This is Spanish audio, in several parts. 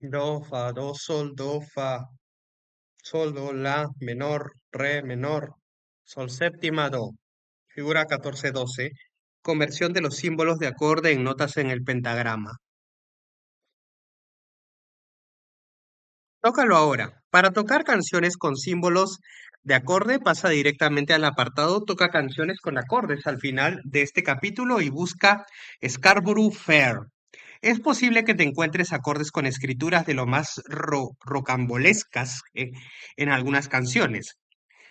Do, fa, sol, do, la, menor, re, menor, sol séptima, do. Figura 14-12. Conversión de los símbolos de acorde en notas en el pentagrama. Tócalo ahora. Para tocar canciones con símbolos de acorde, pasa directamente al apartado Toca canciones con acordes al final de este capítulo y busca Scarborough Fair. Es posible que te encuentres acordes con escrituras de lo más rocambolescas en algunas canciones.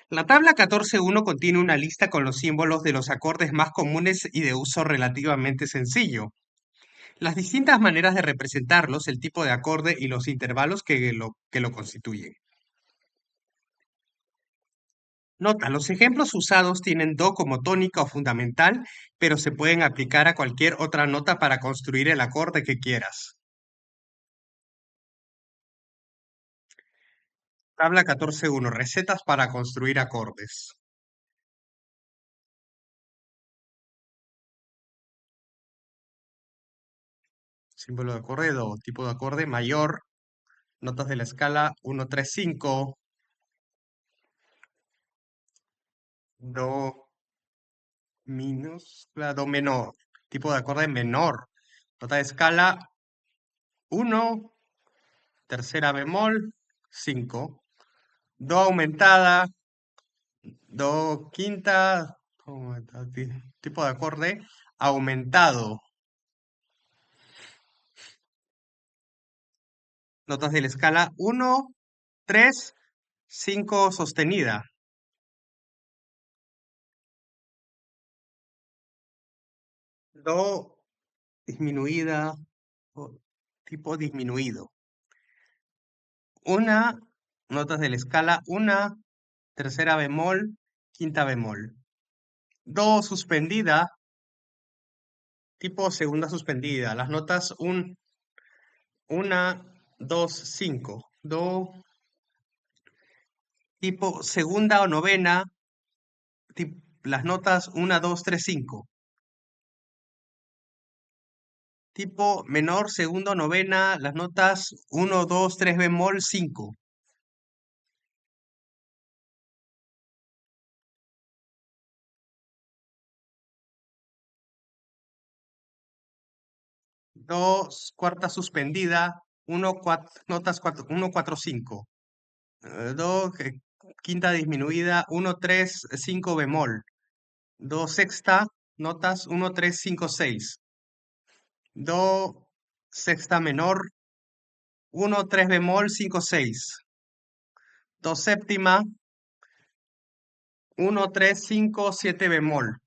La tabla 14.1 contiene una lista con los símbolos de los acordes más comunes y de uso relativamente sencillo. Las distintas maneras de representarlos, el tipo de acorde y los intervalos que lo constituyen. Nota, los ejemplos usados tienen do como tónica o fundamental, pero se pueden aplicar a cualquier otra nota para construir el acorde que quieras. Tabla 14.1. Recetas para construir acordes. Símbolo de acorde, do. Tipo de acorde mayor. Notas de la escala 1, 3, 5. Do minúscula, do menor. Tipo de acorde menor. Nota de escala 1, tercera bemol, 5. Do aumentada, do quinta, tipo de acorde aumentado. Notas de la escala 1, 3, 5 sostenida. Do disminuida, tipo disminuido. Una, notas de la escala, una, tercera bemol, quinta bemol. Do suspendida, tipo segunda suspendida. Las notas una, dos, cinco. Do, tipo segunda o novena, las notas una, dos, tres, cinco. Tipo menor, segunda o novena, las notas uno, dos, tres bemol, 5. Dos, cuarta suspendida, uno, notas 4, 1, 4, 5. Do, quinta disminuida, uno, 3, 5 bemol. Do sexta, notas uno, 3, 5, 6. Do sexta menor, uno, 3 bemol, 5, 6. Do séptima, uno, 3, 5, 7 bemol.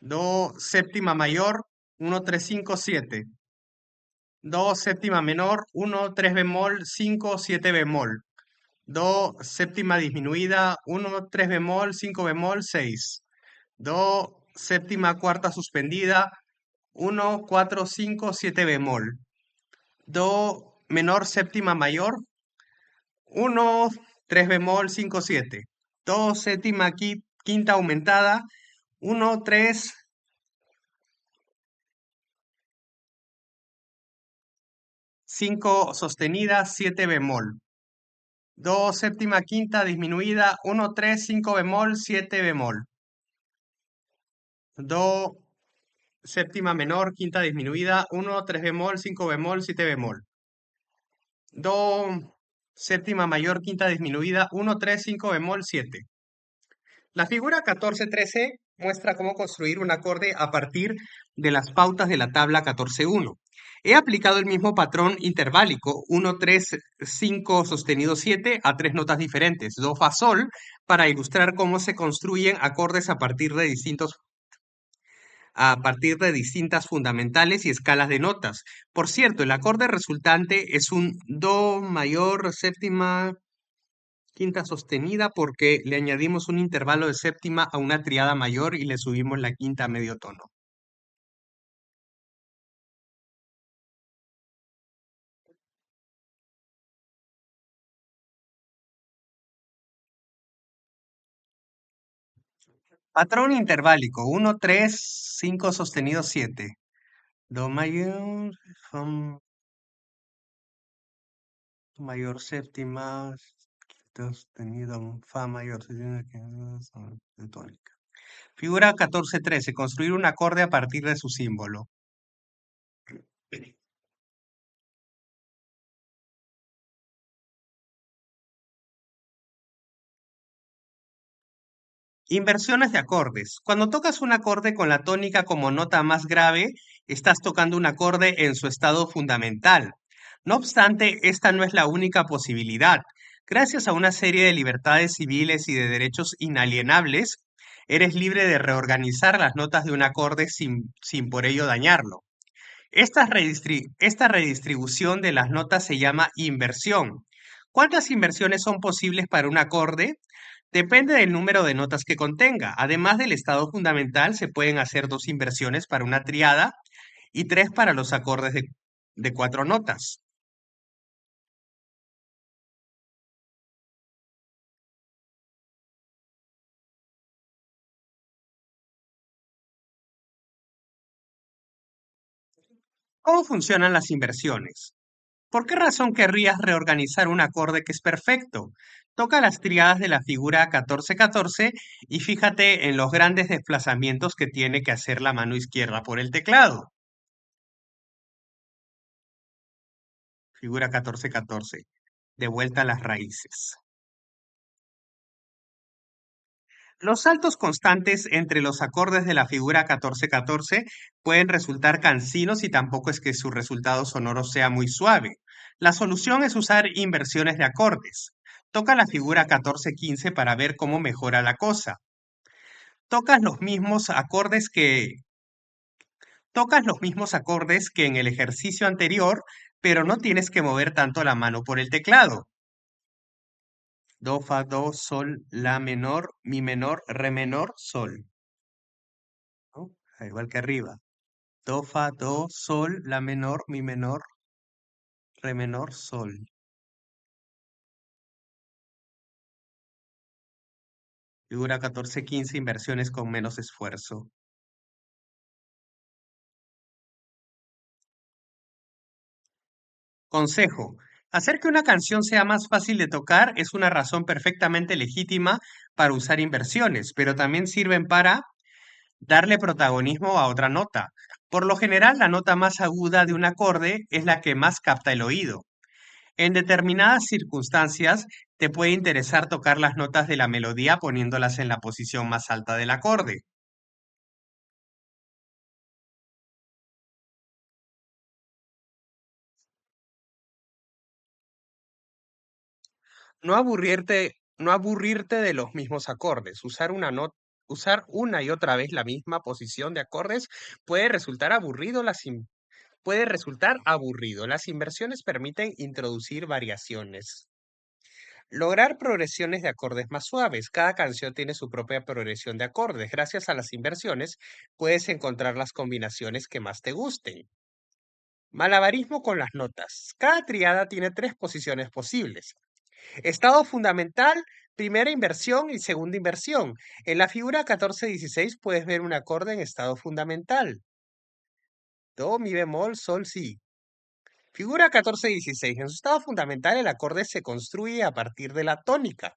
Do séptima mayor, uno, 3, 5, 7. Do séptima menor, uno, 3 bemol, 5, 7 bemol. Do séptima disminuida, uno, 3 bemol, 5 bemol, 6. Do séptima cuarta suspendida, uno, 4, 5, 7 bemol. Do menor séptima mayor, uno, 3 bemol, 5, 7. Do séptima quinta aumentada, uno, 3, 5 sostenida, 7 bemol. Do séptima quinta disminuida, uno, 3, 5 bemol, 7 bemol. Do séptima menor, quinta disminuida, uno, 3 bemol, 5 bemol, 7 bemol. Do séptima mayor, quinta disminuida, uno, 3, 5 bemol, 7. La figura 14-13 muestra cómo construir un acorde a partir de las pautas de la tabla 14.1. He aplicado el mismo patrón interválico 1, 3, 5 sostenido 7 a tres notas diferentes, do, fa, sol, para ilustrar cómo se construyen acordes a partir de distintas fundamentales y escalas de notas. Por cierto, el acorde resultante es un do mayor séptima quinta sostenida porque le añadimos un intervalo de séptima a una triada mayor y le subimos la quinta a medio tono. Patrón interválico 1, 3, 5 sostenido 7. Do mayor, mayor séptima, quinta sostenido, fa mayor séptima, de tónica. Figura 14-13. Construir un acorde a partir de su símbolo. Inversiones de acordes. Cuando tocas un acorde con la tónica como nota más grave, estás tocando un acorde en su estado fundamental. No obstante, esta no es la única posibilidad. Gracias a una serie de libertades civiles y de derechos inalienables, eres libre de reorganizar las notas de un acorde sin por ello dañarlo. Esta redistribución de las notas se llama inversión. ¿Cuántas inversiones son posibles para un acorde? Depende del número de notas que contenga. Además del estado fundamental, se pueden hacer dos inversiones para una triada y tres para los acordes de cuatro notas. ¿Cómo funcionan las inversiones? ¿Por qué razón querrías reorganizar un acorde que es perfecto? Toca las triadas de la figura 14-14 y fíjate en los grandes desplazamientos que tiene que hacer la mano izquierda por el teclado. Figura 14-14. De vuelta a las raíces. Los saltos constantes entre los acordes de la figura 14-14 pueden resultar cansinos y tampoco es que su resultado sonoro sea muy suave. La solución es usar inversiones de acordes. Toca la figura 14-15 para ver cómo mejora la cosa. Tocas los mismos acordes que tocas los mismos acordes que en el ejercicio anterior, pero no tienes que mover tanto la mano por el teclado. Do, fa, do, sol, la menor, mi menor, re menor, sol. ¿No? Igual que arriba. Do, fa, do, sol, la menor, mi menor, re menor, sol. Figura 14-15, inversiones con menos esfuerzo. Consejo. Hacer que una canción sea más fácil de tocar es una razón perfectamente legítima para usar inversiones, pero también sirven para darle protagonismo a otra nota. Por lo general, la nota más aguda de un acorde es la que más capta el oído. En determinadas circunstancias, te puede interesar tocar las notas de la melodía poniéndolas en la posición más alta del acorde. No aburrirte de los mismos acordes. Usar una y otra vez la misma posición de acordes puede resultar aburrido. Puede resultar aburrido. Las inversiones permiten introducir variaciones. Lograr progresiones de acordes más suaves. Cada canción tiene su propia progresión de acordes. Gracias a las inversiones, puedes encontrar las combinaciones que más te gusten. Malabarismo con las notas. Cada triada tiene tres posiciones posibles. Estado fundamental, primera inversión y segunda inversión. En la figura 14-16 puedes ver un acorde en estado fundamental. Do, mi bemol, sol, si. Figura 14-16. En su estado fundamental, el acorde se construye a partir de la tónica.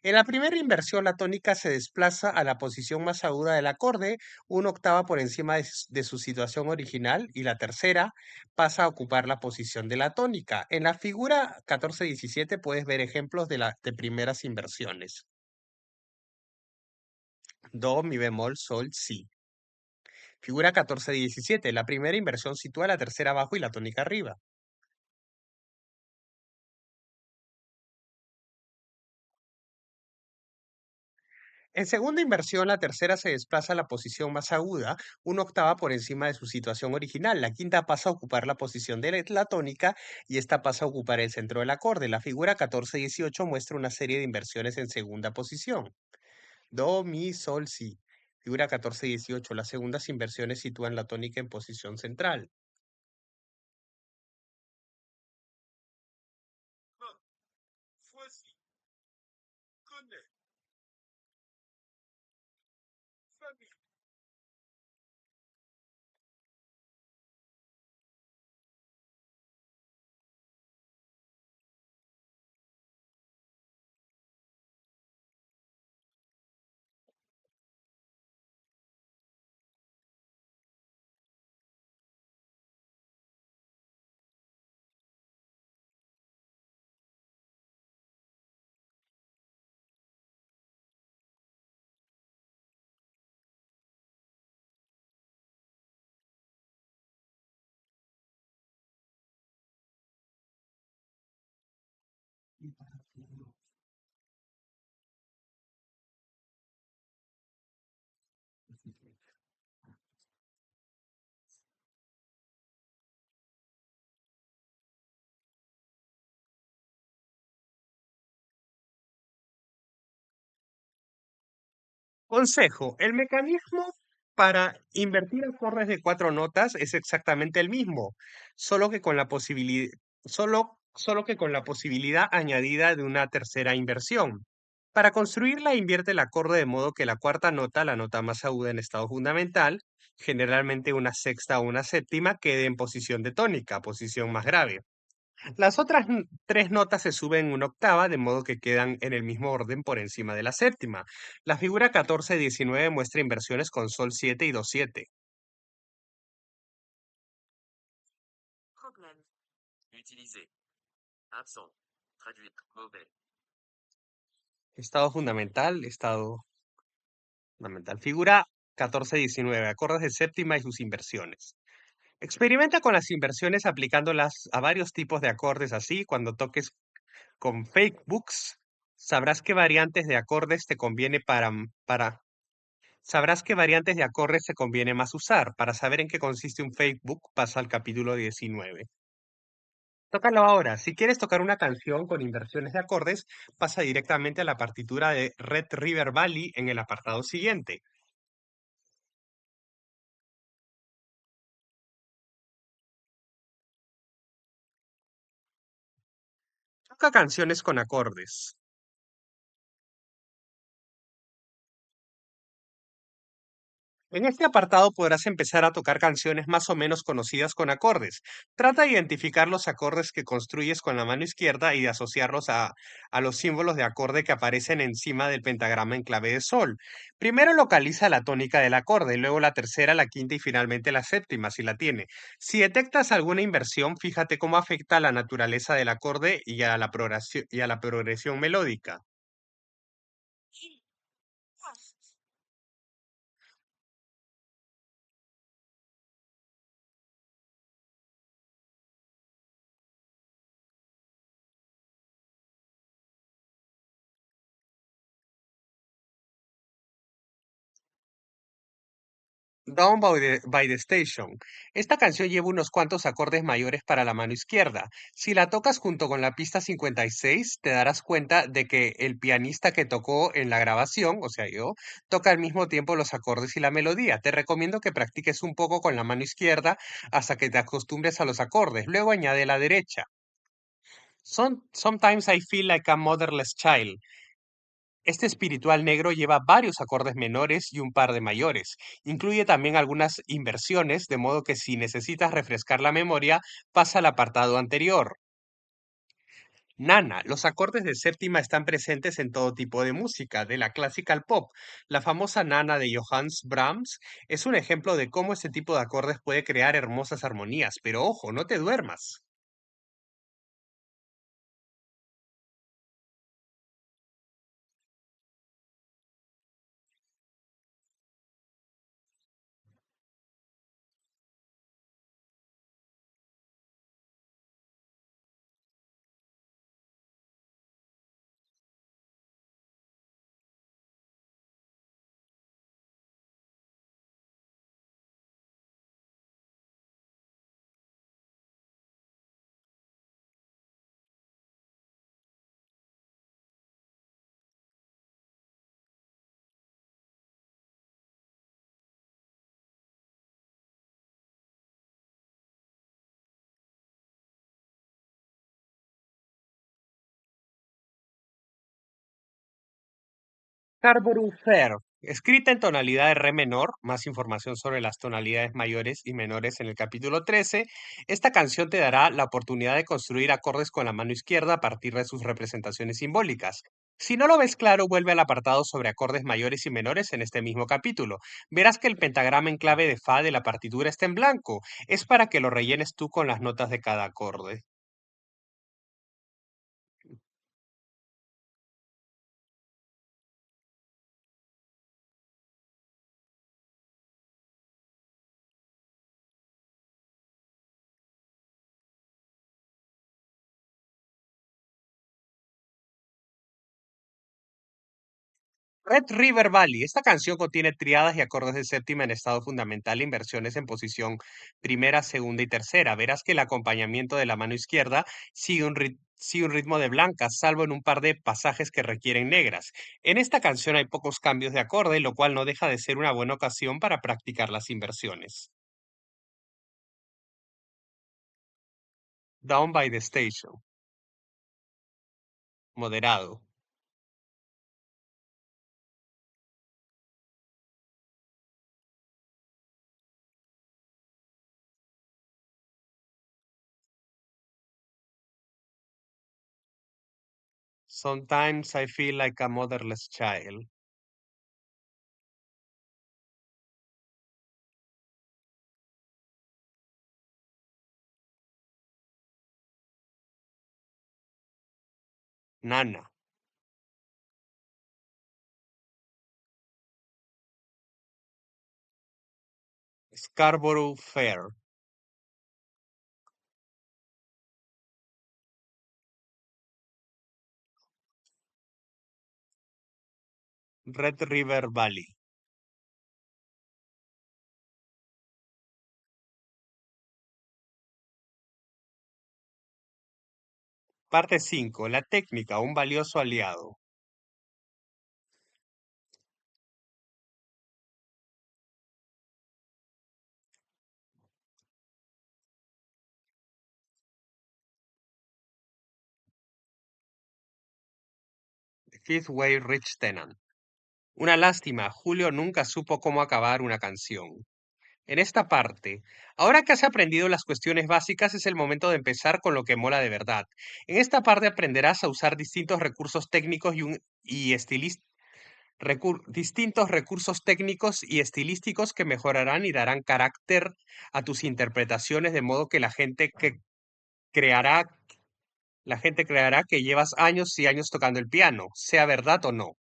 En la primera inversión, la tónica se desplaza a la posición más aguda del acorde, una octava por encima de su situación original, y la tercera pasa a ocupar la posición de la tónica. En la figura 14-17 puedes ver ejemplos de primeras inversiones. Do, mi bemol, sol, si. Figura 14-17. La primera inversión sitúa la tercera abajo y la tónica arriba. En segunda inversión, la tercera se desplaza a la posición más aguda, una octava por encima de su situación original. La quinta pasa a ocupar la posición de la tónica y esta pasa a ocupar el centro del acorde. La figura 14-18 muestra una serie de inversiones en segunda posición. Do, mi, sol, si. Figura 14-18. Las segundas inversiones sitúan la tónica en posición central. Consejo, el mecanismo para invertir acordes de cuatro notas es exactamente el mismo, solo que con la posibilidad, solo que con la posibilidad añadida de una tercera inversión. Para construirla, invierte el acorde de modo que la cuarta nota, la nota más aguda en estado fundamental, generalmente una sexta o una séptima, quede en posición de tónica, posición más grave. Las otras tres notas se suben una octava, de modo que quedan en el mismo orden por encima de la séptima. La figura 14-19 muestra inversiones con sol 7 y do 7. Problème. Utilisé. Absent. Traduire. Mauvais. Estado fundamental. Figura 14-19, acordes de séptima y sus inversiones. Experimenta con las inversiones aplicándolas a varios tipos de acordes así. Cuando toques con fake books, sabrás qué variantes de acordes te conviene sabrás qué variantes de acordes te conviene más usar. Para saber en qué consiste un Facebook, pasa al capítulo 19. Tócalo ahora. Si quieres tocar una canción con inversiones de acordes, pasa directamente a la partitura de Red River Valley en el apartado siguiente. Toca canciones con acordes. En este apartado podrás empezar a tocar canciones más o menos conocidas con acordes. Trata de identificar los acordes que construyes con la mano izquierda y de asociarlos a los símbolos de acorde que aparecen encima del pentagrama en clave de sol. Primero localiza la tónica del acorde, luego la tercera, la quinta y finalmente la séptima, si la tiene. Si detectas alguna inversión, fíjate cómo afecta a la naturaleza del acorde y a la progresión melódica. Down by the Station. Esta canción lleva unos cuantos acordes mayores para la mano izquierda. Si la tocas junto con la pista 56, te darás cuenta de que el pianista que tocó en la grabación, o sea, yo, toca al mismo tiempo los acordes y la melodía. Te recomiendo que practiques un poco con la mano izquierda hasta que te acostumbres a los acordes. Luego añade la derecha. Sometimes I feel like a motherless child. Este espiritual negro lleva varios acordes menores y un par de mayores. Incluye también algunas inversiones, de modo que si necesitas refrescar la memoria, pasa al apartado anterior. Nana, los acordes de séptima están presentes en todo tipo de música, de la clásica al pop. La famosa Nana de Johannes Brahms es un ejemplo de cómo este tipo de acordes puede crear hermosas armonías, pero ojo, no te duermas. Carborun Fair, escrita en tonalidad de re menor, más información sobre las tonalidades mayores y menores en el capítulo 13. Esta canción te dará la oportunidad de construir acordes con la mano izquierda a partir de sus representaciones simbólicas. Si no lo ves claro, vuelve al apartado sobre acordes mayores y menores en este mismo capítulo. Verás que el pentagrama en clave de fa de la partitura está en blanco. Es para que lo rellenes tú con las notas de cada acorde. Red River Valley. Esta canción contiene triadas y acordes de séptima en estado fundamental e inversiones en posición primera, segunda y tercera. Verás que el acompañamiento de la mano izquierda sigue un ritmo de blancas, salvo en un par de pasajes que requieren negras. En esta canción hay pocos cambios de acorde, lo cual no deja de ser una buena ocasión para practicar las inversiones. Down by the Station. Moderado. Sometimes I feel like a motherless child. Nana. Scarborough Fair. Red River Valley. Parte 5. La técnica, un valioso aliado. Fifth Way Rich Tenant. Una lástima, Julio nunca supo cómo acabar una canción. En esta parte, ahora que has aprendido las cuestiones básicas, es el momento de empezar con lo que mola de verdad. En esta parte aprenderás a usar distintos recursos técnicos distintos recursos técnicos y estilísticos que mejorarán y darán carácter a tus interpretaciones, de modo que creará, la gente creará que llevas años y años tocando el piano, sea verdad o no.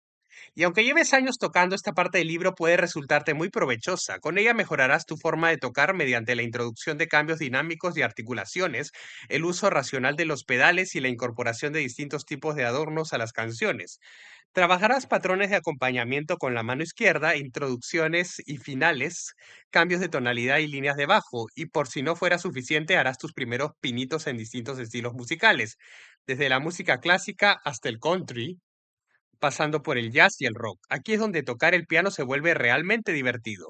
Y aunque lleves años tocando, esta parte del libro puede resultarte muy provechosa. Con ella mejorarás tu forma de tocar mediante la introducción de cambios dinámicos de articulaciones, el uso racional de los pedales y la incorporación de distintos tipos de adornos a las canciones. Trabajarás patrones de acompañamiento con la mano izquierda, introducciones y finales, cambios de tonalidad y líneas de bajo, y por si no fuera suficiente, harás tus primeros pinitos en distintos estilos musicales, desde la música clásica hasta el country, pasando por el jazz y el rock. Aquí es donde tocar el piano se vuelve realmente divertido.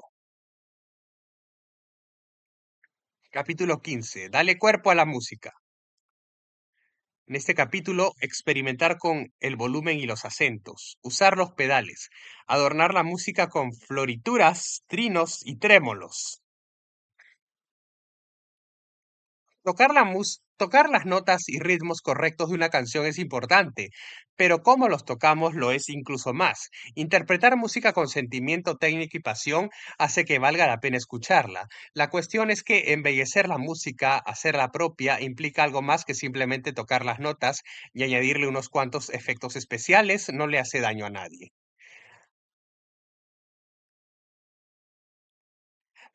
Capítulo 15. Dale cuerpo a la música. En este capítulo, experimentar con el volumen y los acentos, usar los pedales, adornar la música con florituras, trinos y trémolos. Tocar las notas y ritmos correctos de una canción es importante, pero cómo los tocamos lo es incluso más. Interpretar música con sentimiento técnico y pasión hace que valga la pena escucharla. La cuestión es que embellecer la música, hacerla propia, implica algo más que simplemente tocar las notas y añadirle unos cuantos efectos especiales, no le hace daño a nadie.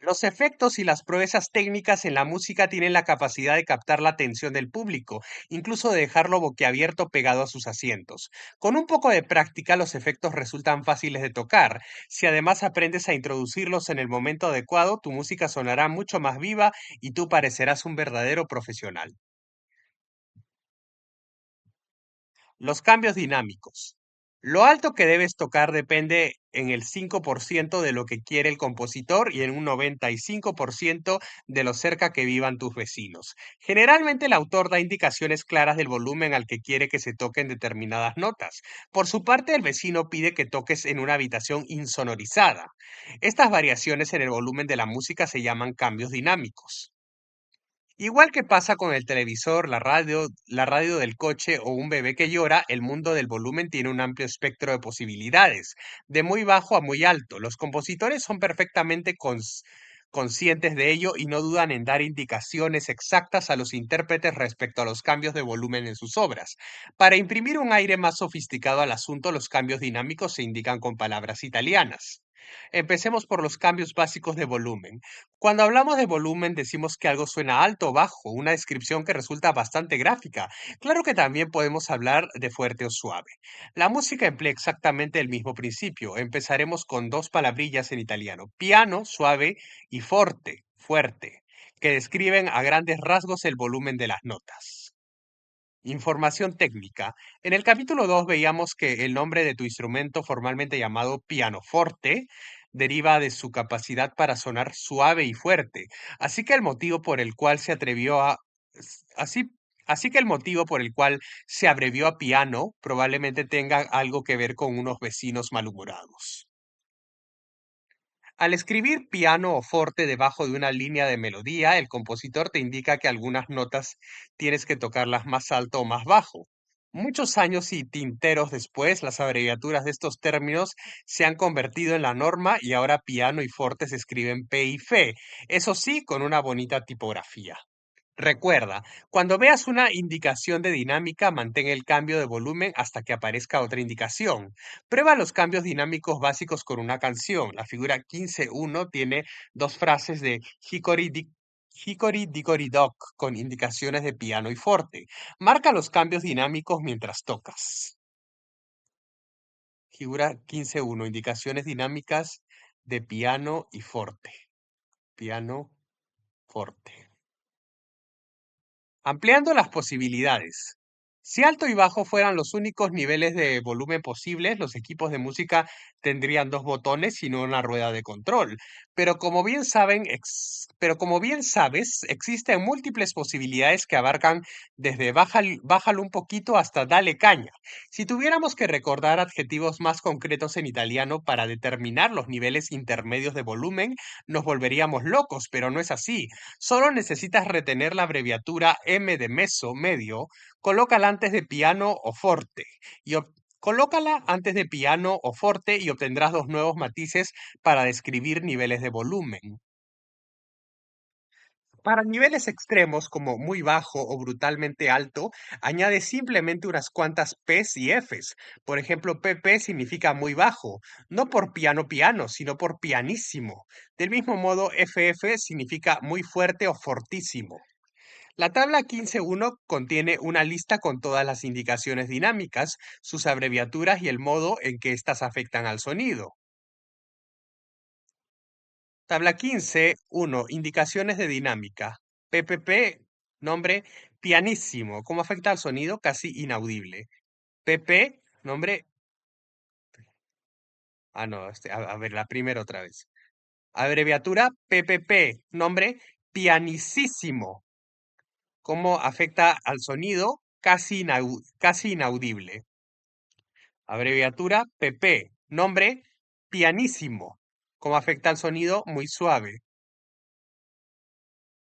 Los efectos y las proezas técnicas en la música tienen la capacidad de captar la atención del público, incluso de dejarlo boquiabierto pegado a sus asientos. Con un poco de práctica, los efectos resultan fáciles de tocar. Si además aprendes a introducirlos en el momento adecuado, tu música sonará mucho más viva y tú parecerás un verdadero profesional. Los cambios dinámicos. Lo alto que debes tocar depende en el 5% de lo que quiere el compositor y en un 95% de lo cerca que vivan tus vecinos. Generalmente el autor da indicaciones claras del volumen al que quiere que se toquen determinadas notas. Por su parte, el vecino pide que toques en una habitación insonorizada. Estas variaciones en el volumen de la música se llaman cambios dinámicos. Igual que pasa con el televisor, la radio del coche o un bebé que llora, el mundo del volumen tiene un amplio espectro de posibilidades, de muy bajo a muy alto. Los compositores son perfectamente conscientes de ello y no dudan en dar indicaciones exactas a los intérpretes respecto a los cambios de volumen en sus obras. Para imprimir un aire más sofisticado al asunto, los cambios dinámicos se indican con palabras italianas. Empecemos por los cambios básicos de volumen. Cuando hablamos de volumen decimos que algo suena alto o bajo, una descripción que resulta bastante gráfica. Claro que también podemos hablar de fuerte o suave. La música emplea exactamente el mismo principio. Empezaremos con dos palabrillas en italiano, piano, suave, y forte, fuerte, que describen a grandes rasgos el volumen de las notas. Información técnica. En el capítulo 2 veíamos que el nombre de tu instrumento formalmente llamado pianoforte deriva de su capacidad para sonar suave y fuerte. Así que el motivo por el cual se atrevió a s- así así que el motivo por el cual se abrevió a piano probablemente tenga algo que ver con unos vecinos malhumorados. Al escribir piano o forte debajo de una línea de melodía, el compositor te indica que algunas notas tienes que tocarlas más alto o más bajo. Muchos años y tinteros después, las abreviaturas de estos términos se han convertido en la norma y ahora piano y forte se escriben P y F, eso sí, con una bonita tipografía. Recuerda, cuando veas una indicación de dinámica, mantén el cambio de volumen hasta que aparezca otra indicación. Prueba los cambios dinámicos básicos con una canción. La figura 15.1 tiene dos frases de Hickory Dickory Dock con indicaciones de piano y forte. Marca los cambios dinámicos mientras tocas. Figura 15.1, indicaciones dinámicas de piano y forte. Piano, forte. Ampliando las posibilidades. Si alto y bajo fueran los únicos niveles de volumen posibles, los equipos de música tendrían dos botones y no una rueda de control. Pero como bien sabes, existen múltiples posibilidades que abarcan desde bájalo un poquito hasta dale caña. Si tuviéramos que recordar adjetivos más concretos en italiano para determinar los niveles intermedios de volumen, nos volveríamos locos, pero no es así. Solo necesitas retener la abreviatura M de meso, medio, colócala antes de piano o forte y colócala antes de piano o forte y obtendrás dos nuevos matices para describir niveles de volumen. Para niveles extremos como muy bajo o brutalmente alto, añade simplemente unas cuantas P's y F's. Por ejemplo, PP significa muy bajo, no por piano piano, sino por pianísimo. Del mismo modo, FF significa muy fuerte o fortísimo. La tabla 15.1 contiene una lista con todas las indicaciones dinámicas, sus abreviaturas y el modo en que éstas afectan al sonido. Tabla 15.1, indicaciones de dinámica. PPP, nombre pianísimo. ¿Cómo afecta al sonido? Casi inaudible. PP, nombre... Ah, no, a ver, la primera otra vez. Abreviatura PPP, nombre pianisísimo. ¿Cómo afecta al sonido? Casi inaudible. Abreviatura PP. Nombre pianísimo. ¿Cómo afecta al sonido? Muy suave.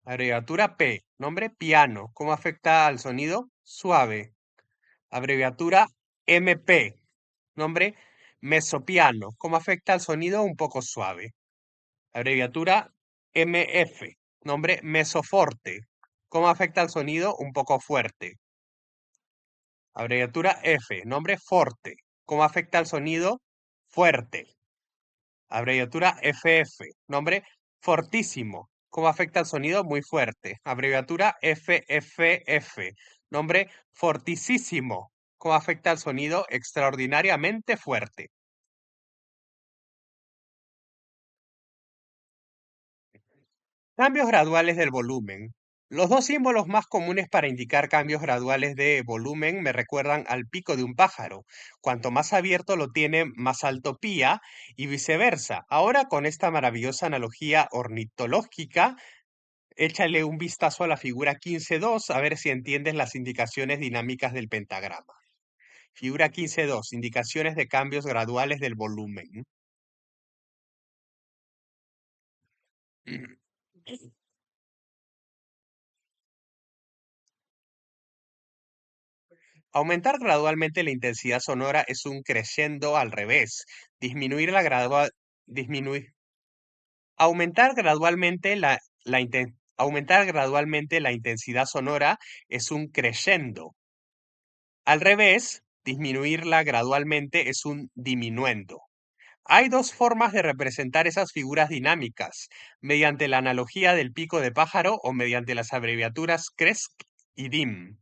Abreviatura P. Nombre piano. ¿Cómo afecta al sonido? Suave. Abreviatura MP. Nombre mesopiano. ¿Cómo afecta al sonido? Un poco suave. Abreviatura MF. Nombre mesoforte. ¿Cómo afecta al sonido? Un poco fuerte. Abreviatura F. Nombre forte. ¿Cómo afecta al sonido? Fuerte. Abreviatura FF. Nombre fortísimo. ¿Cómo afecta al sonido? Muy fuerte. Abreviatura FFF. Nombre fortísimo. ¿Cómo afecta al sonido? Extraordinariamente fuerte. Cambios graduales del volumen. Los dos símbolos más comunes para indicar cambios graduales de volumen me recuerdan al pico de un pájaro. Cuanto más abierto lo tiene, más alto pía y viceversa. Ahora con esta maravillosa analogía ornitológica, échale un vistazo a la figura 15.2 a ver si entiendes las indicaciones dinámicas del pentagrama. Figura 15.2, indicaciones de cambios graduales del volumen. Aumentar gradualmente la intensidad sonora es un crescendo al revés. Disminuir la gradua- disminuir, aumentar gradualmente la intensidad sonora es un crescendo. Al revés, disminuirla gradualmente es un diminuendo. Hay dos formas de representar esas figuras dinámicas, mediante la analogía del pico de pájaro o mediante las abreviaturas CRESP y DIM.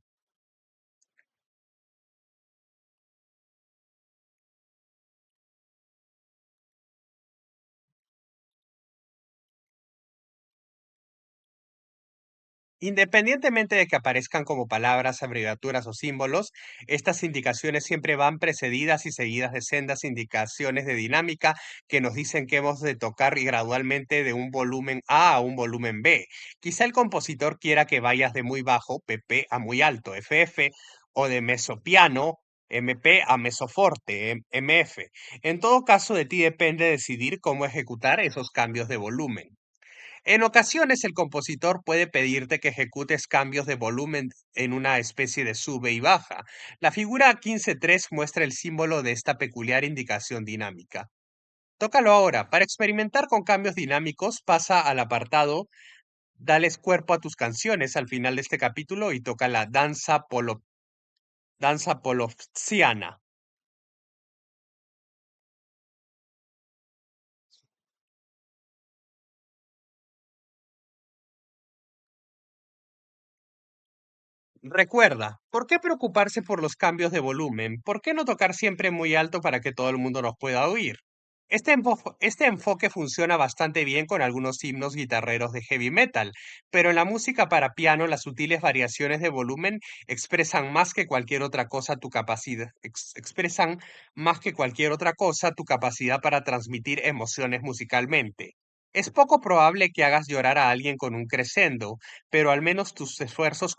Independientemente de que aparezcan como palabras, abreviaturas o símbolos, estas indicaciones siempre van precedidas y seguidas de sendas indicaciones de dinámica que nos dicen que hemos de tocar y gradualmente de un volumen A a un volumen B. Quizá el compositor quiera que vayas de muy bajo, PP, a muy alto, FF, o de mesopiano, MP, a mesoforte, MF. En todo caso, de ti depende decidir cómo ejecutar esos cambios de volumen. En ocasiones el compositor puede pedirte que ejecutes cambios de volumen en una especie de sube y baja. La figura 15.3 muestra el símbolo de esta peculiar indicación dinámica. Tócalo ahora. Para experimentar con cambios dinámicos, pasa al apartado Dales cuerpo a tus canciones al final de este capítulo y toca la danza polovtsiana. Recuerda, ¿por qué preocuparse por los cambios de volumen? ¿Por qué no tocar siempre muy alto para que todo el mundo nos pueda oír? Este enfoque funciona bastante bien con algunos himnos guitarreros de heavy metal, pero en la música para piano las sutiles variaciones de volumen expresan más que cualquier otra cosa tu capacidad, expresan más que cualquier otra cosa tu capacidad para transmitir emociones musicalmente. Es poco probable que hagas llorar a alguien con un crescendo, pero al menos tus esfuerzos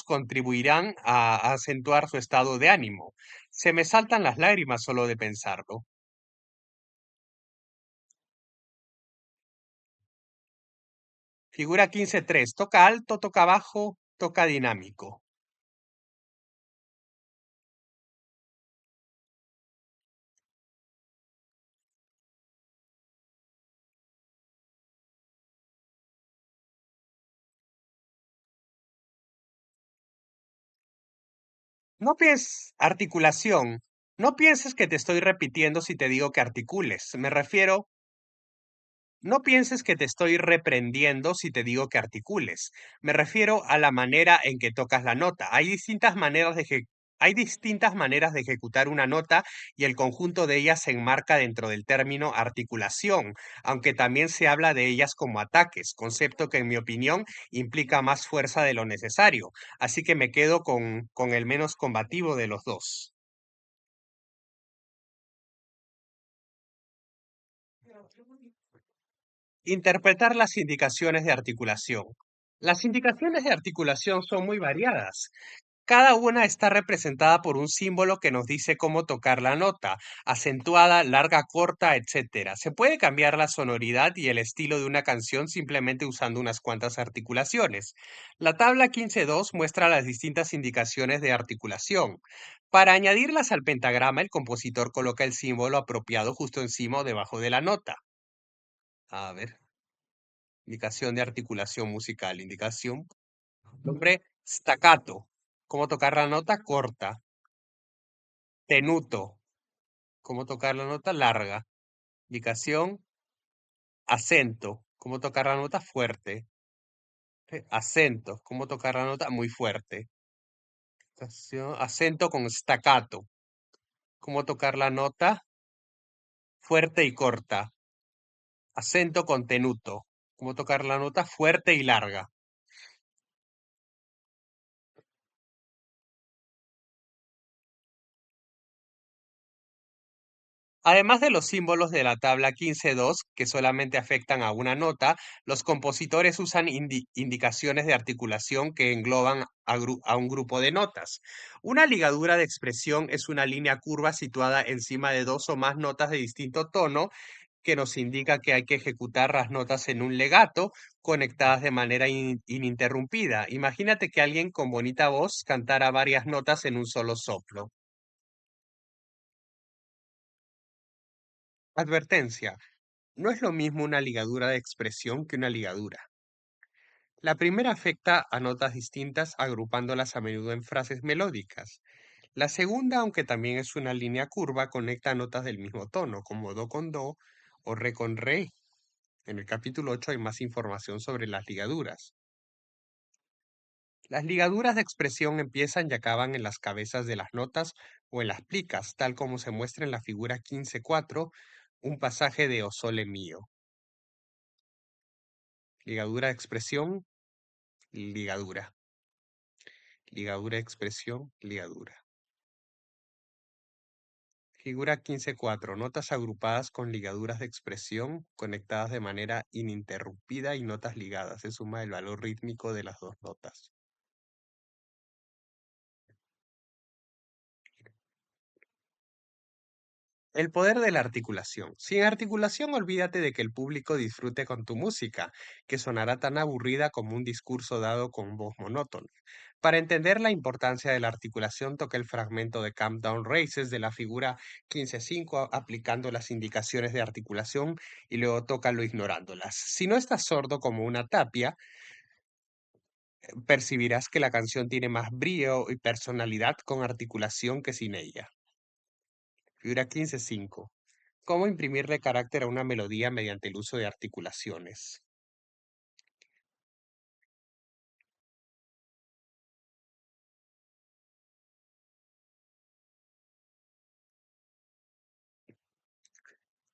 contribuirán a acentuar su estado de ánimo. Se me saltan las lágrimas solo de pensarlo. Figura 15.3. Toca alto, toca bajo, toca dinámico. No pienses, articulación. No pienses que te estoy repitiendo si te digo que articules. No pienses que te estoy reprendiendo si te digo que articules. Me refiero a la manera en que tocas la nota. Hay distintas maneras de ejecutar una nota y el conjunto de ellas se enmarca dentro del término articulación, aunque también se habla de ellas como ataques, concepto que en mi opinión implica más fuerza de lo necesario. Así que me quedo con el menos combativo de los dos. Interpretar las indicaciones de articulación. Las indicaciones de articulación son muy variadas. Cada una está representada por un símbolo que nos dice cómo tocar la nota, acentuada, larga, corta, etc. Se puede cambiar la sonoridad y el estilo de una canción simplemente usando unas cuantas articulaciones. La tabla 15.2 muestra las distintas indicaciones de articulación. Para añadirlas al pentagrama, el compositor coloca el símbolo apropiado justo encima o debajo de la nota. A ver. Indicación de articulación musical. Indicación. Nombre, staccato. Cómo tocar la nota corta. Tenuto. Cómo tocar la nota larga. Indicación, acento. Cómo tocar la nota fuerte. Acento. Cómo tocar la nota muy fuerte. Acento con staccato. Cómo tocar la nota fuerte y corta. Acento con tenuto. Cómo tocar la nota fuerte y larga. Además de los símbolos de la tabla 15.2 que solamente afectan a una nota, los compositores usan indicaciones de articulación que engloban a un grupo de notas. Una ligadura de expresión es una línea curva situada encima de dos o más notas de distinto tono que nos indica que hay que ejecutar las notas en un legato conectadas de manera ininterrumpida. Imagínate que alguien con bonita voz cantara varias notas en un solo soplo. Advertencia. No es lo mismo una ligadura de expresión que una ligadura. La primera afecta a notas distintas agrupándolas a menudo en frases melódicas. La segunda, aunque también es una línea curva, conecta notas del mismo tono, como do con do o re con re. En el capítulo 8 hay más información sobre las ligaduras. Las ligaduras de expresión empiezan y acaban en las cabezas de las notas o en las plicas, tal como se muestra en la figura 15.4, un pasaje de O Sole Mio. Ligadura de expresión, ligadura. Ligadura de expresión, ligadura. Figura 15.4. Notas agrupadas con ligaduras de expresión conectadas de manera ininterrumpida y notas ligadas. Se suma el valor rítmico de las dos notas. El poder de la articulación. Sin articulación, olvídate de que el público disfrute con tu música, que sonará tan aburrida como un discurso dado con voz monótona. Para entender la importancia de la articulación, toca el fragmento de Countdown Races de la figura 15.5 aplicando las indicaciones de articulación y luego tócalo ignorándolas. Si no estás sordo como una tapia, percibirás que la canción tiene más brío y personalidad con articulación que sin ella. Figura 15.5. ¿Cómo imprimirle carácter a una melodía mediante el uso de articulaciones?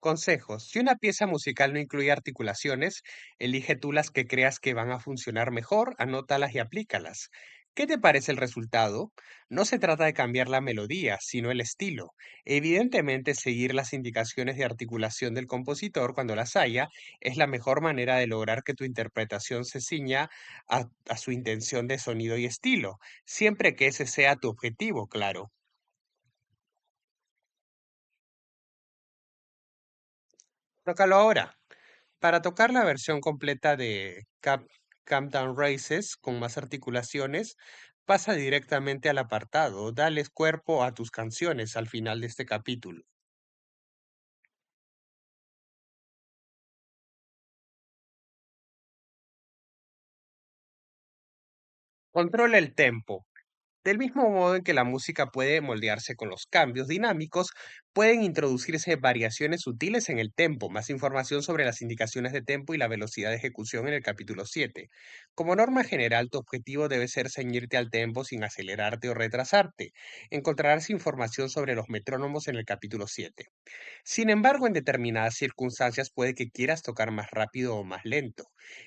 Consejos. Si una pieza musical no incluye articulaciones, elige tú las que creas que van a funcionar mejor, anótalas y aplícalas. ¿Qué te parece el resultado? No se trata de cambiar la melodía, sino el estilo. Evidentemente, seguir las indicaciones de articulación del compositor cuando las haya es la mejor manera de lograr que tu interpretación se ciña a su intención de sonido y estilo, siempre que ese sea tu objetivo, claro. Tócalo ahora. Para tocar la versión completa de Countdown Races con más articulaciones, pasa directamente al apartado, dales cuerpo a tus canciones al final de este capítulo. Controla el tempo. Del mismo modo en que la música puede moldearse con los cambios dinámicos, pueden introducirse variaciones sutiles en el tempo. Más información sobre las indicaciones de tempo y la velocidad de ejecución en el capítulo 7. Como norma general, tu objetivo debe ser ceñirte al tempo sin acelerarte o retrasarte. Encontrarás información sobre los metrónomos en el capítulo 7. Sin embargo, en determinadas circunstancias puede que quieras tocar más rápido o más lento.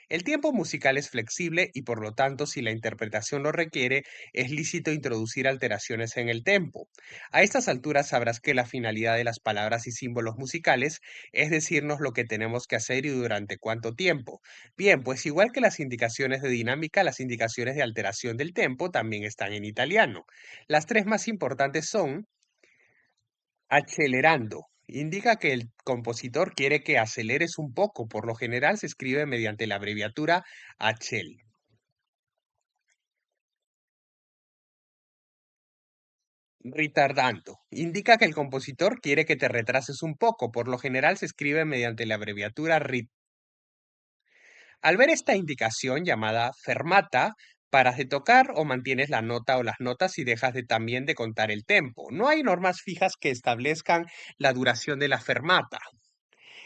El tiempo musical es flexible y por lo tanto, si la interpretación lo requiere, es lícito introducir alteraciones en el tempo. A estas alturas sabrás que la finalidad de las palabras y símbolos musicales es decirnos lo que tenemos que hacer y durante cuánto tiempo. Bien, pues igual que las indicaciones de dinámica, las indicaciones de alteración del tempo también están en italiano. Las tres más importantes son acelerando. Indica que el compositor quiere que aceleres un poco. Por lo general se escribe mediante la abreviatura HL. Retardando. Indica que el compositor quiere que te retrases un poco. Por lo general se escribe mediante la abreviatura RIT. Al ver esta indicación llamada fermata, paras de tocar o mantienes la nota o las notas y dejas de también de contar el tempo. No hay normas fijas que establezcan la duración de la fermata.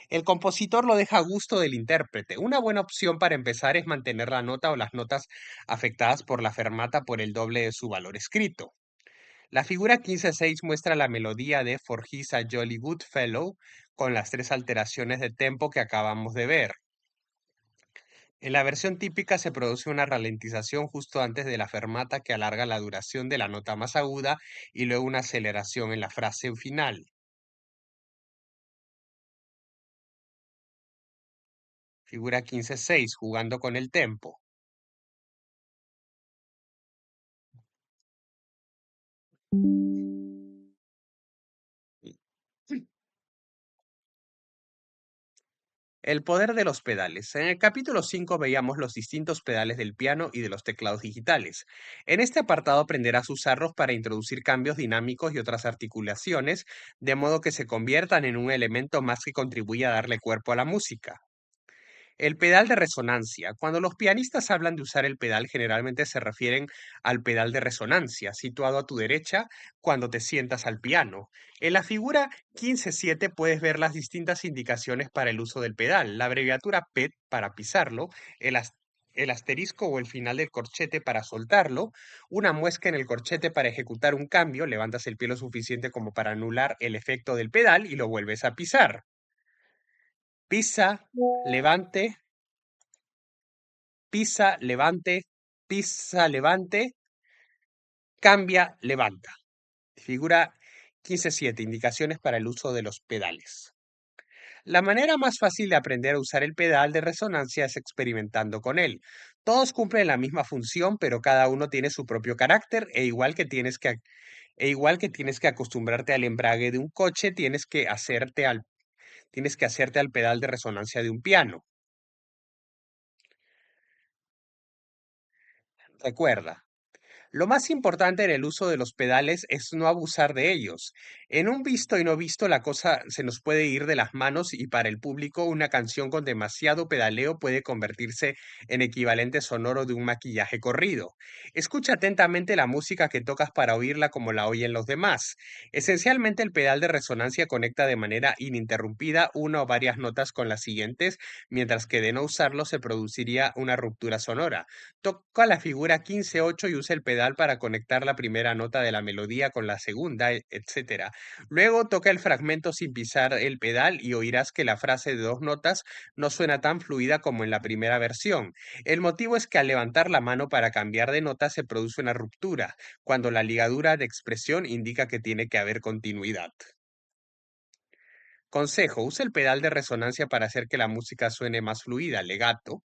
El compositor lo deja a gusto del intérprete. Una buena opción para empezar es mantener la nota o las notas afectadas por la fermata por el doble de su valor escrito. La figura 15.6 muestra la melodía de For He's a Jolly Good Fellow con las tres alteraciones de tempo que acabamos de ver. En la versión típica se produce una ralentización justo antes de la fermata que alarga la duración de la nota más aguda y luego una aceleración en la frase final. Figura 15.6, jugando con el tempo. El poder de los pedales. En el capítulo 5 veíamos los distintos pedales del piano y de los teclados digitales. En este apartado aprenderás a usarlos para introducir cambios dinámicos y otras articulaciones, de modo que se conviertan en un elemento más que contribuye a darle cuerpo a la música. El pedal de resonancia. Cuando los pianistas hablan de usar el pedal, generalmente se refieren al pedal de resonancia, situado a tu derecha cuando te sientas al piano. En la figura 15.7 puedes ver las distintas indicaciones para el uso del pedal. La abreviatura PET para pisarlo, el, as- el asterisco o el final del corchete para soltarlo, una muesca en el corchete para ejecutar un cambio, levantas el pie lo suficiente como para anular el efecto del pedal y lo vuelves a pisar. Pisa, levante, pisa, levante, pisa, levante, cambia, levanta. Figura 15.7. Indicaciones para el uso de los pedales. La manera más fácil de aprender a usar el pedal de resonancia es experimentando con él. Todos cumplen la misma función, pero cada uno tiene su propio carácter e igual que tienes que acostumbrarte al embrague de un coche, tienes que hacerte al pedal de resonancia de un piano. Recuerda, lo más importante en el uso de los pedales es no abusar de ellos. En un visto y no visto la cosa se nos puede ir de las manos y para el público una canción con demasiado pedaleo puede convertirse en equivalente sonoro de un maquillaje corrido. Escucha atentamente la música que tocas para oírla como la oyen los demás. Esencialmente el pedal de resonancia conecta de manera ininterrumpida una o varias notas con las siguientes, mientras que de no usarlo se produciría una ruptura sonora. Toca la figura 15.8 y usa el pedal para conectar la primera nota de la melodía con la segunda, etc. Luego toca el fragmento sin pisar el pedal y oirás que la frase de dos notas no suena tan fluida como en la primera versión. El motivo es que al levantar la mano para cambiar de nota se produce una ruptura, cuando la ligadura de expresión indica que tiene que haber continuidad. Consejo: usa el pedal de resonancia para hacer que la música suene más fluida, legato,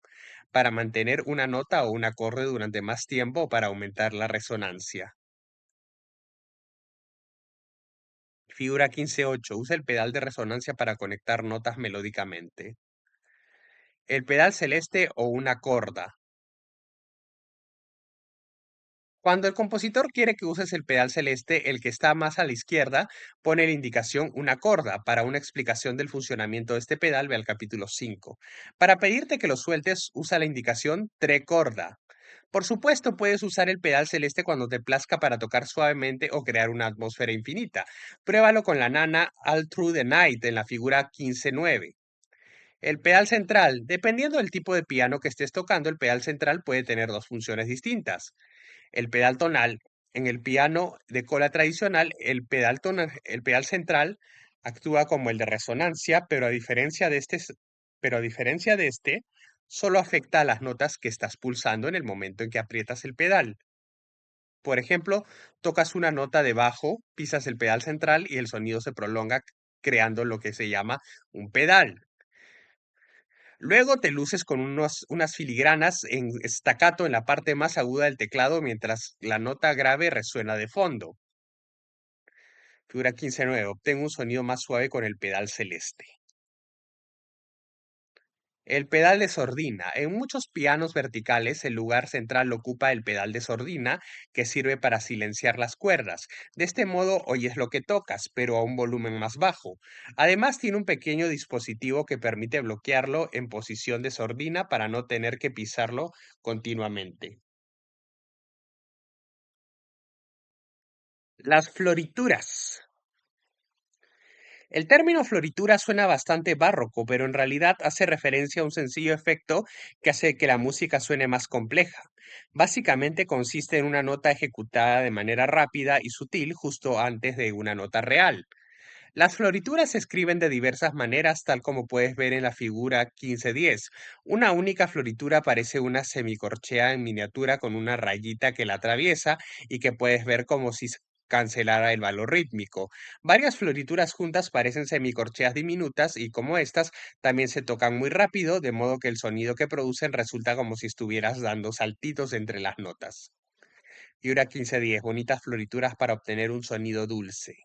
para mantener una nota o un acorde durante más tiempo o para aumentar la resonancia. Figura 15.8. Usa el pedal de resonancia para conectar notas melódicamente. El pedal celeste o una corda. Cuando el compositor quiere que uses el pedal celeste, el que está más a la izquierda pone la indicación una corda. Para una explicación del funcionamiento de este pedal, ve al capítulo 5. Para pedirte que lo sueltes, usa la indicación trecorda. Por supuesto, puedes usar el pedal celeste cuando te plazca para tocar suavemente o crear una atmósfera infinita. Pruébalo con la nana All Through the Night en la figura 15.9. El pedal central. Dependiendo del tipo de piano que estés tocando, el pedal central puede tener dos funciones distintas. El pedal tonal. En el piano de cola tradicional, el pedal central actúa como el de resonancia, pero a diferencia de este, solo afecta a las notas que estás pulsando en el momento en que aprietas el pedal. Por ejemplo, tocas una nota de bajo, pisas el pedal central y el sonido se prolonga creando lo que se llama un pedal. Luego te luces con unas filigranas en staccato en la parte más aguda del teclado mientras la nota grave resuena de fondo. Figura 15.9. Obtén un sonido más suave con el pedal celeste. El pedal de sordina. En muchos pianos verticales, el lugar central lo ocupa el pedal de sordina, que sirve para silenciar las cuerdas. De este modo oyes lo que tocas, pero a un volumen más bajo. Además, tiene un pequeño dispositivo que permite bloquearlo en posición de sordina para no tener que pisarlo continuamente. Las florituras. El término floritura suena bastante barroco, pero en realidad hace referencia a un sencillo efecto que hace que la música suene más compleja. Básicamente consiste en una nota ejecutada de manera rápida y sutil justo antes de una nota real. Las florituras se escriben de diversas maneras, tal como puedes ver en la figura 15.10. Una única floritura parece una semicorchea en miniatura con una rayita que la atraviesa y que puedes ver como si cancelara el valor rítmico. Varias florituras juntas parecen semicorcheas diminutas y como estas también se tocan muy rápido, de modo que el sonido que producen resulta como si estuvieras dando saltitos entre las notas. Figura 15.10. Bonitas florituras para obtener un sonido dulce.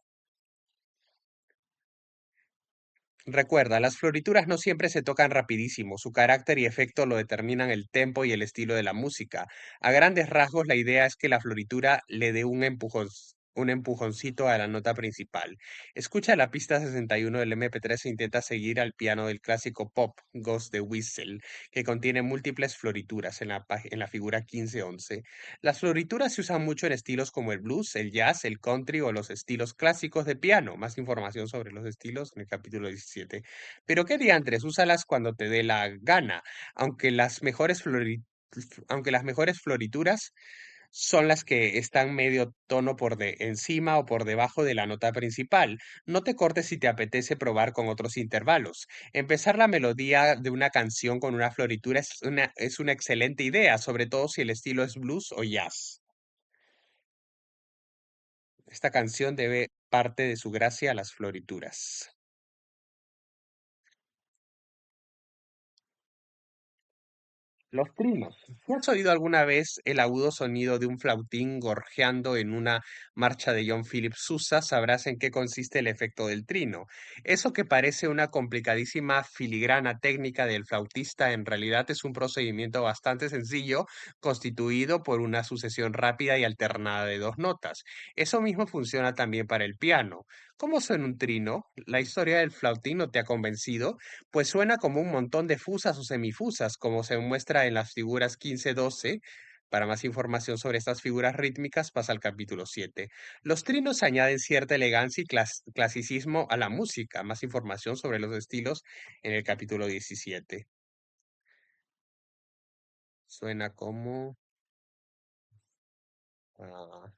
Recuerda, las florituras no siempre se tocan rapidísimo, su carácter y efecto lo determinan el tempo y el estilo de la música. A grandes rasgos, la idea es que la floritura le dé un empujón, un empujoncito a la nota principal. Escucha la pista 61 del MP3 e intenta seguir al piano del clásico pop Ghost de Whistle, que contiene múltiples florituras en la figura 15-11. Las florituras se usan mucho en estilos como el blues, el jazz, el country o los estilos clásicos de piano. Más información sobre los estilos en el capítulo 17. Pero qué diantres, úsalas cuando te dé la gana, aunque las mejores aunque las mejores florituras son las que están medio tono encima o por debajo de la nota principal. No te cortes si te apetece probar con otros intervalos. Empezar la melodía de una canción con una floritura es una excelente idea, sobre todo si el estilo es blues o jazz. Esta canción debe parte de su gracia a las florituras. Los trinos. ¿Sí has oído alguna vez el agudo sonido de un flautín gorjeando en una marcha de John Philip Sousa? Sabrás en qué consiste el efecto del trino. Eso que parece una complicadísima filigrana técnica del flautista en realidad es un procedimiento bastante sencillo constituido por una sucesión rápida y alternada de dos notas. Eso mismo funciona también para el piano. ¿Cómo suena un trino? ¿La historia del flautín no te ha convencido? Pues suena como un montón de fusas o semifusas, como se muestra en las figuras 15-12. Para más información sobre estas figuras rítmicas, pasa al capítulo 7. Los trinos añaden cierta elegancia y clasicismo a la música. Más información sobre los estilos en el capítulo 17. Suena como... ah,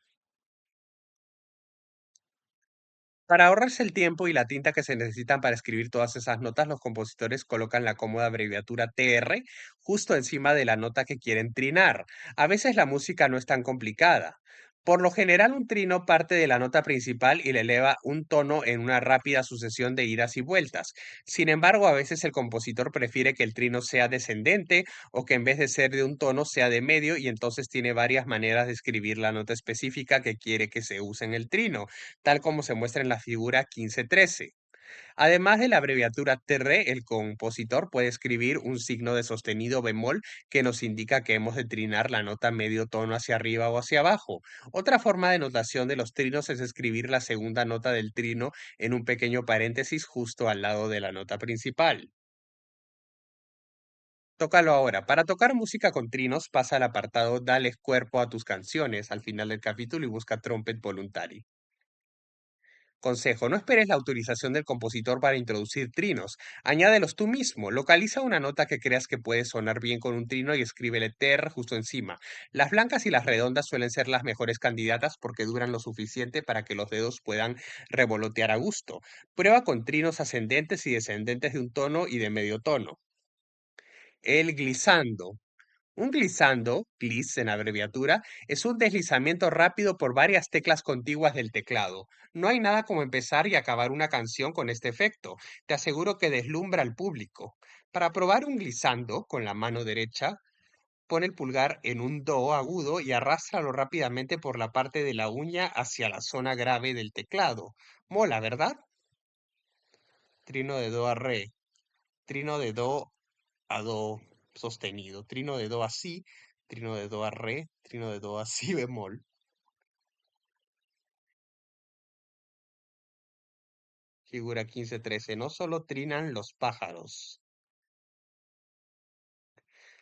Para ahorrarse el tiempo y la tinta que se necesitan para escribir todas esas notas, los compositores colocan la cómoda abreviatura TR justo encima de la nota que quieren trinar. A veces la música no es tan complicada. Por lo general, un trino parte de la nota principal y le eleva un tono en una rápida sucesión de idas y vueltas. Sin embargo, a veces el compositor prefiere que el trino sea descendente o que en vez de ser de un tono sea de medio y entonces tiene varias maneras de escribir la nota específica que quiere que se use en el trino tal como se muestra en la figura 15-13. Además de la abreviatura TR, el compositor puede escribir un signo de sostenido bemol que nos indica que hemos de trinar la nota medio tono hacia arriba o hacia abajo. Otra forma de notación de los trinos es escribir la segunda nota del trino en un pequeño paréntesis justo al lado de la nota principal. Tócalo ahora. Para tocar música con trinos, pasa al apartado Dale cuerpo a tus canciones al final del capítulo y busca Trumpet Voluntary. Consejo, no esperes la autorización del compositor para introducir trinos. Añádelos tú mismo. Localiza una nota que creas que puede sonar bien con un trino y escríbele TR justo encima. Las blancas y las redondas suelen ser las mejores candidatas porque duran lo suficiente para que los dedos puedan revolotear a gusto. Prueba con trinos ascendentes y descendentes de un tono y de medio tono. El glissando. Un glissando, gliss en abreviatura, es un deslizamiento rápido por varias teclas contiguas del teclado. No hay nada como empezar y acabar una canción con este efecto. Te aseguro que deslumbra al público. Para probar un glissando con la mano derecha, pon el pulgar en un do agudo y arrástralo rápidamente por la parte de la uña hacia la zona grave del teclado. Mola, ¿verdad? Trino de do a re, trino de do a do sostenido, trino de do a si, trino de do a re, trino de do a si bemol. Figura 15-13. No solo trinan los pájaros.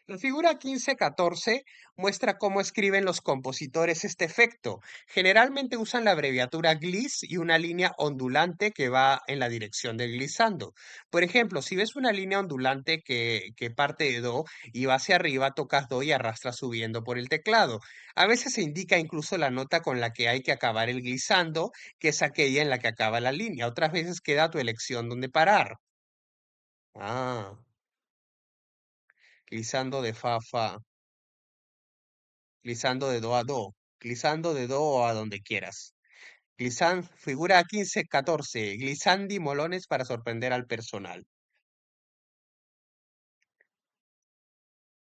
La figura 15-14 muestra cómo escriben los compositores este efecto. Generalmente usan la abreviatura gliss y una línea ondulante que va en la dirección del glissando. Por ejemplo, si ves una línea ondulante que parte de do y va hacia arriba, tocas do y arrastras subiendo por el teclado. A veces se indica incluso la nota con la que hay que acabar el glissando, que es aquella en la que acaba la línea. Otras veces queda a tu elección dónde parar. Ah, glissando de fa a fa. Glissando de do a do, glissando de do a donde quieras. Figura 15-14, glissandi molones para sorprender al personal.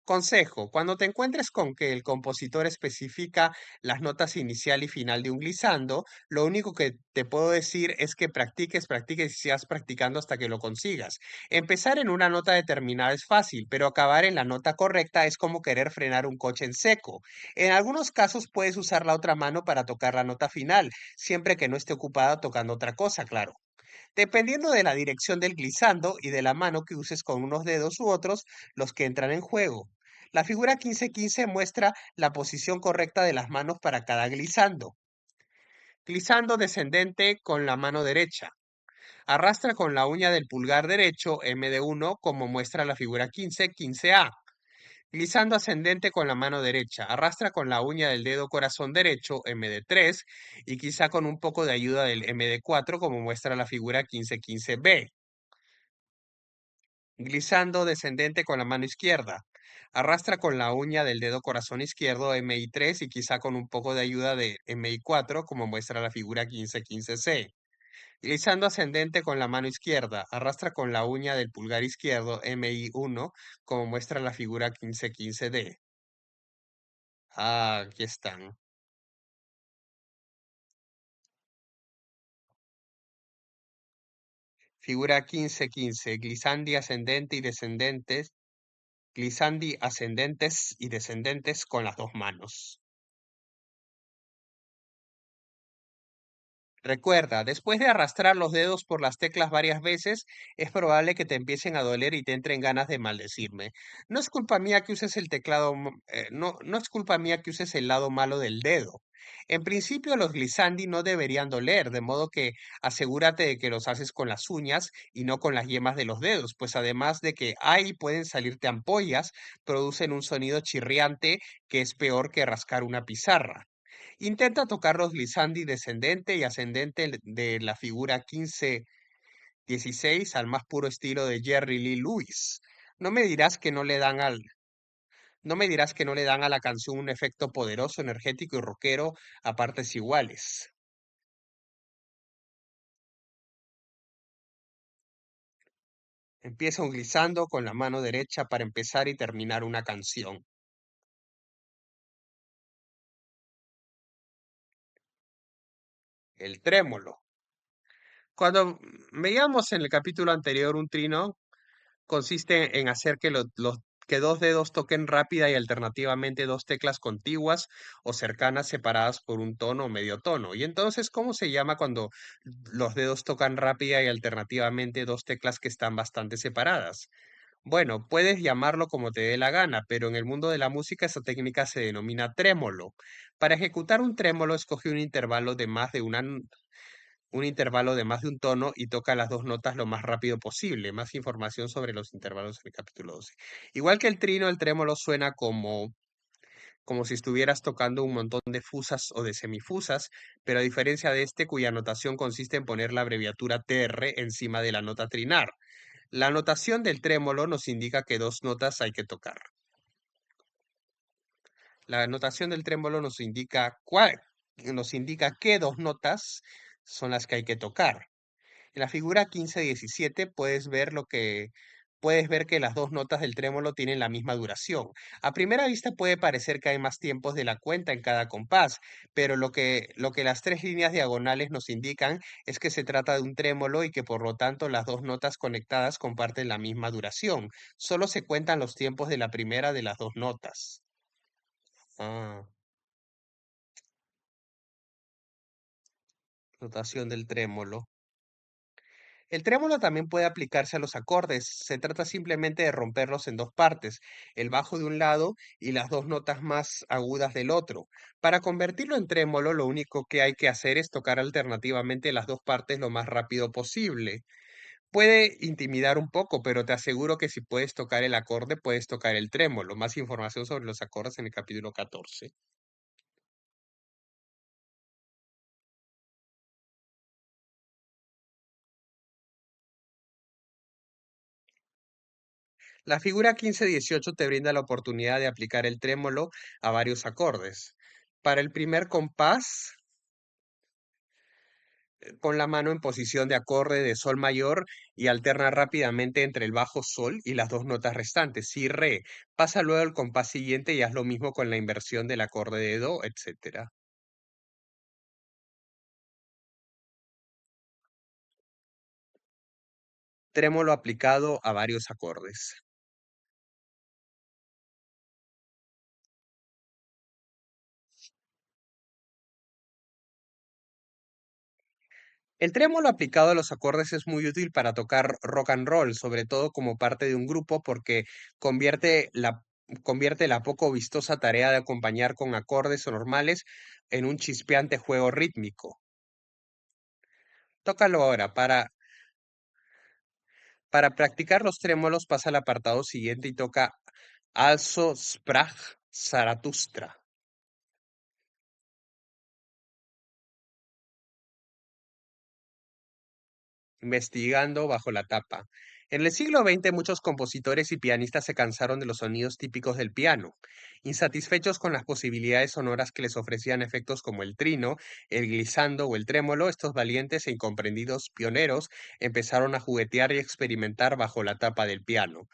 Consejo, cuando te encuentres con que el compositor especifica las notas inicial y final de un glissando, lo único que te puedo decir es que practiques, practiques y sigas practicando hasta que lo consigas. Empezar en una nota determinada es fácil, pero acabar en la nota correcta es como querer frenar un coche en seco. En algunos casos puedes usar la otra mano para tocar la nota final, siempre que no esté ocupada tocando otra cosa, claro. Dependiendo de la dirección del glissando y de la mano que uses con unos dedos u otros, los que entran en juego. La figura 15-15 muestra la posición correcta de las manos para cada glissando. Glissando descendente con la mano derecha. Arrastra con la uña del pulgar derecho M de 1 como muestra la figura 15-15A. Glissando ascendente con la mano derecha. Arrastra con la uña del dedo corazón derecho M de 3 y quizá con un poco de ayuda del M de 4 como muestra la figura 15-15B. Glissando descendente con la mano izquierda. Arrastra con la uña del dedo corazón izquierdo MI3 y quizá con un poco de ayuda de MI4 como muestra la figura 15-15C. Glissando ascendente con la mano izquierda. Arrastra con la uña del pulgar izquierdo MI1 como muestra la figura 15-15D. Ah, aquí están. Figura 15-15. Glissandi ascendente y descendentes. Glissandi ascendentes y descendentes con las dos manos. Recuerda, después de arrastrar los dedos por las teclas varias veces, es probable que te empiecen a doler y te entren ganas de maldecirme. No es culpa mía que uses el teclado, no es culpa mía que uses el lado malo del dedo. En principio, los glissandi no deberían doler, de modo que asegúrate de que los haces con las uñas y no con las yemas de los dedos, pues además de que ahí pueden salirte ampollas, producen un sonido chirriante que es peor que rascar una pizarra. Intenta tocar los glissandi descendente y ascendente de la figura 15-16 al más puro estilo de Jerry Lee Lewis. No me dirás que no le dan al, no me dirás que no le dan a la canción un efecto poderoso, energético y rockero a partes iguales. Empieza un glissando con la mano derecha para empezar y terminar una canción. El trémolo. Cuando veíamos en el capítulo anterior un trino, consiste en hacer que que dos dedos toquen rápida y alternativamente dos teclas contiguas o cercanas separadas por un tono o medio tono. Y entonces, ¿cómo se llama cuando los dedos tocan rápida y alternativamente dos teclas que están bastante separadas? Bueno, puedes llamarlo como te dé la gana, pero en el mundo de la música esa técnica se denomina trémolo. Para ejecutar un trémolo, escoge un intervalo de más de un tono y toca las dos notas lo más rápido posible. Más información sobre los intervalos en el capítulo 12. Igual que el trino, el trémolo suena como si estuvieras tocando un montón de fusas o de semifusas, pero a diferencia de este, cuya notación consiste en poner la abreviatura TR encima de la nota trinar. La notación del trémolo nos indica que dos notas hay que tocar. La notación del trémolo nos indica qué dos notas son las que hay que tocar. En la figura 15-17 puedes ver que las dos notas del trémolo tienen la misma duración. A primera vista puede parecer que hay más tiempos de la cuenta en cada compás, pero lo que las tres líneas diagonales nos indican es que se trata de un trémolo y que por lo tanto las dos notas conectadas comparten la misma duración. Solo se cuentan los tiempos de la primera de las dos notas. Ah, notación del trémolo. El trémolo también puede aplicarse a los acordes. Se trata simplemente de romperlos en dos partes, el bajo de un lado y las dos notas más agudas del otro. Para convertirlo en trémolo, lo único que hay que hacer es tocar alternativamente las dos partes lo más rápido posible. Puede intimidar un poco, pero te aseguro que si puedes tocar el acorde, puedes tocar el trémolo. Más información sobre los acordes en el capítulo 14. La figura 15-18 te brinda la oportunidad de aplicar el trémolo a varios acordes. Para el primer compás, con la mano en posición de acorde de sol mayor y alterna rápidamente entre el bajo sol y las dos notas restantes, si, re. Pasa luego al compás siguiente y haz lo mismo con la inversión del acorde de do, etc. Trémolo aplicado a varios acordes. El trémolo aplicado a los acordes es muy útil para tocar rock and roll, sobre todo como parte de un grupo, porque convierte la, convierte la poco vistosa tarea de acompañar con acordes o normales en un chispeante juego rítmico. Tócalo ahora. Para practicar los trémolos, pasa al apartado siguiente y toca Also sprach Zarathustra. Investigando bajo la tapa. En el siglo XX muchos compositores y pianistas se cansaron de los sonidos típicos del piano. Insatisfechos con las posibilidades sonoras que les ofrecían efectos como el trino, el glissando o el trémolo, estos valientes e incomprendidos pioneros empezaron a juguetear y experimentar bajo la tapa del piano.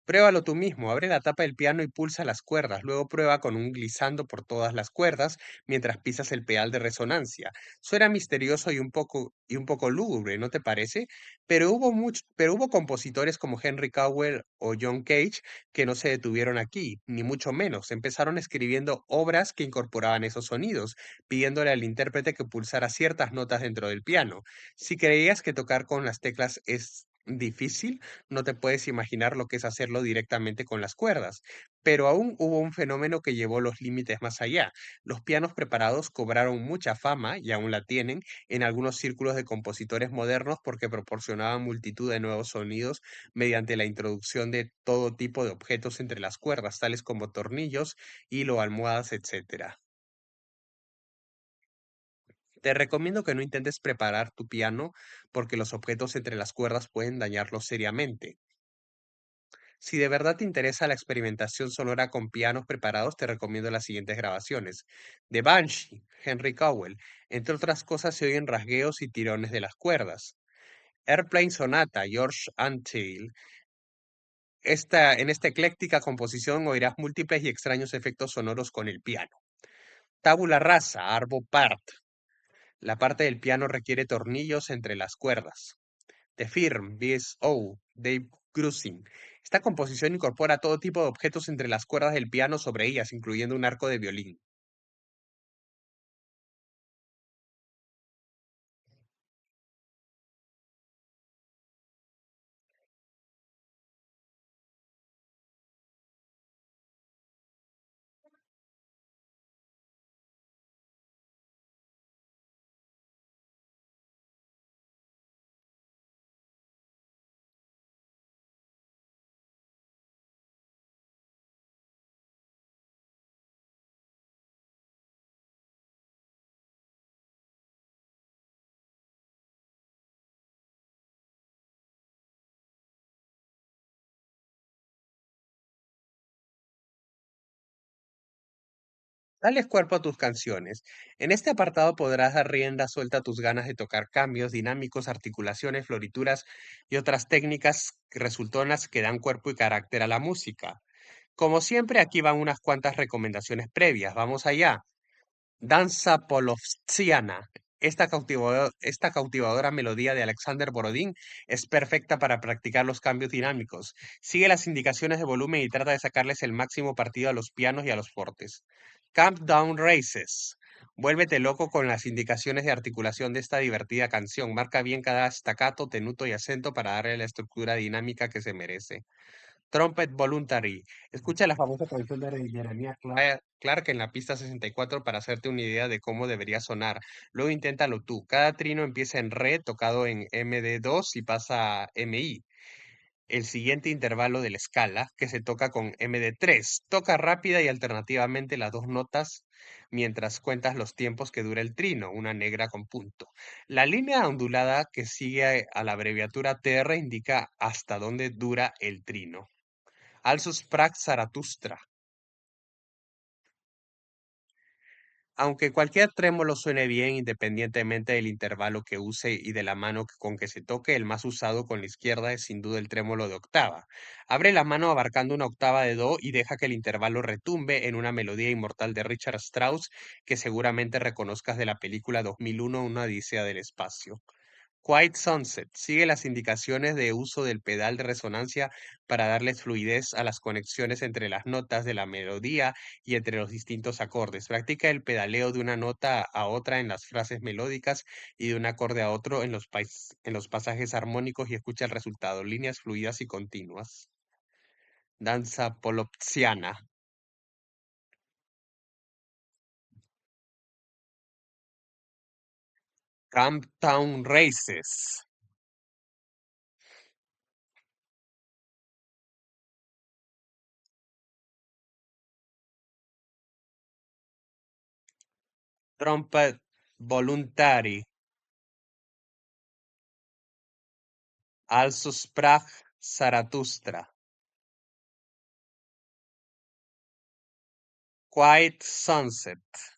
Pruébalo tú mismo, abre la tapa del piano y pulsa las cuerdas, luego prueba con un glissando por todas las cuerdas mientras pisas el pedal de resonancia. Suena misterioso y un poco lúgubre, ¿no te parece? Pero hubo compositores como Henry Cowell o John Cage que no se detuvieron aquí, ni mucho menos. Empezaron escribiendo obras que incorporaban esos sonidos, pidiéndole al intérprete que pulsara ciertas notas dentro del piano. Si creías que tocar con las teclas es difícil, no te puedes imaginar lo que es hacerlo directamente con las cuerdas. Pero aún hubo un fenómeno que llevó los límites más allá. Los pianos preparados cobraron mucha fama, y aún la tienen, en algunos círculos de compositores modernos porque proporcionaban multitud de nuevos sonidos mediante la introducción de todo tipo de objetos entre las cuerdas, tales como tornillos, hilo, almohadas, etc. Te recomiendo que no intentes preparar tu piano porque los objetos entre las cuerdas pueden dañarlo seriamente. Si de verdad te interesa la experimentación sonora con pianos preparados, te recomiendo las siguientes grabaciones. The Banshee, Henry Cowell. Entre otras cosas, se oyen rasgueos y tirones de las cuerdas. Airplane Sonata, George Antheil. En esta ecléctica composición oirás múltiples y extraños efectos sonoros con el piano. Tabula Rasa, Arvo Part. La parte del piano requiere tornillos entre las cuerdas. The Firm, BSO, Dave Grusin. Esta composición incorpora todo tipo de objetos entre las cuerdas del piano sobre ellas, incluyendo un arco de violín. Dales cuerpo a tus canciones. En este apartado podrás dar rienda suelta a tus ganas de tocar cambios dinámicos, articulaciones, florituras y otras técnicas resultonas que dan cuerpo y carácter a la música. Como siempre, aquí van unas cuantas recomendaciones previas. Vamos allá. Danza Polovtsiana. Esta cautivadora melodía de Alexander Borodín es perfecta para practicar los cambios dinámicos. Sigue las indicaciones de volumen y trata de sacarles el máximo partido a los pianos y a los fortes. Camp Down Races. Vuélvete loco con las indicaciones de articulación de esta divertida canción. Marca bien cada staccato, tenuto y acento para darle la estructura dinámica que se merece. Trumpet Voluntary. Escucha la famosa canción de Jeremiah Clark en la pista 64 para hacerte una idea de cómo debería sonar. Luego inténtalo tú. Cada trino empieza en re, tocado en MD2 y pasa a MI. El siguiente intervalo de la escala, que se toca con MD3. Toca rápida y alternativamente las dos notas mientras cuentas los tiempos que dura el trino, una negra con punto. La línea ondulada que sigue a la abreviatura TR indica hasta dónde dura el trino. Also sprach Zarathustra. Aunque cualquier trémolo suene bien independientemente del intervalo que use y de la mano con que se toque, el más usado con la izquierda es sin duda el trémolo de octava. Abre la mano abarcando una octava de do y deja que el intervalo retumbe en una melodía inmortal de Richard Strauss que seguramente reconozcas de la película 2001, Una odisea del espacio. Quiet Sunset sigue las indicaciones de uso del pedal de resonancia para darles fluidez a las conexiones entre las notas de la melodía y entre los distintos acordes. Practica el pedaleo de una nota a otra en las frases melódicas y de un acorde a otro en en los pasajes armónicos y escucha el resultado, líneas fluidas y continuas. Danza polopsiana. Camptown Races. Trumpet Voluntary. Also sprach Zarathustra. Quiet Sunset.